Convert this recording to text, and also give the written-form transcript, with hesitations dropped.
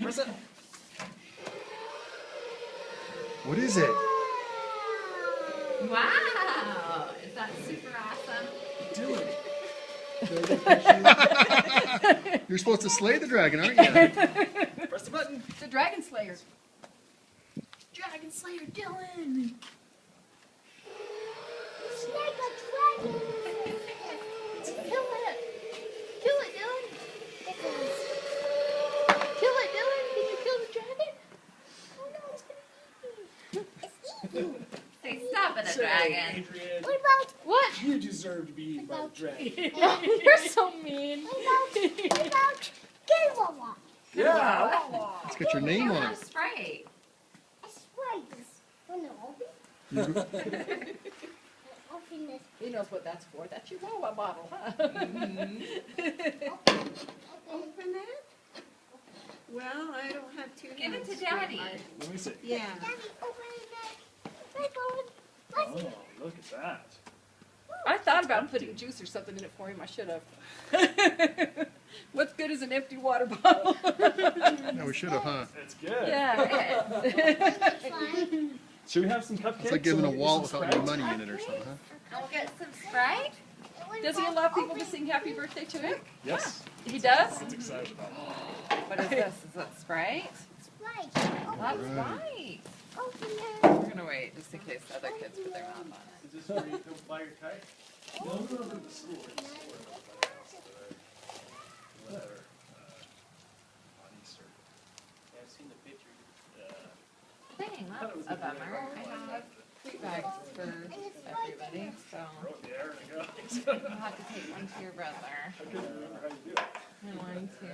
Press it. What is it? Wow! Is that super awesome? Dylan. You're supposed to slay the dragon, aren't you? Press the button. The Dragon Slayer. Dragon Slayer Dylan! Snake a dragon. Kill it! Kill it, Dylan! Kill it, Dylan! Can you kill the dragon? Oh no, it's gonna eat me. It's eating me. Say, stop it, a Say, dragon. Adrian, What about, What? you deserve to be eaten by a dragon. You're so mean. what about Gawawa? Yeah. It's got your name You on have it. Sprite. It's right. Oh no, open this. He knows what that's for. That's your Wawa bottle, huh? Open that. Well, I don't have two Give it hands, to Daddy. sweetheart. Let me see. Yeah. Daddy, open that. Let's open. Let's Oh, look at that. I thought about putting juice or something in it for him. I should have. What's good is an empty water bottle? No, we should have, huh? It's good. Yeah. fine. Should we have some cupcakes? It's like giving a and wallet some without any Sprite? money in it or something, huh? I'll get some Sprite. Does he allow people to sing happy birthday to him? Yes. He does? It's excited about it. What is this? Is that Sprite? Right. That's Right. right. Open that. We're gonna wait just in case other kids put their mouth on it. Is this where you go buy your kite? No, no, no, the store. Whatever. On Easter. Yeah, I've seen the picture. Dang, that's a bummer. I have fruit bags for everybody, so Throw it in the air and it goes. I'll have to take one to your brother I couldn't remember how you do it. and one to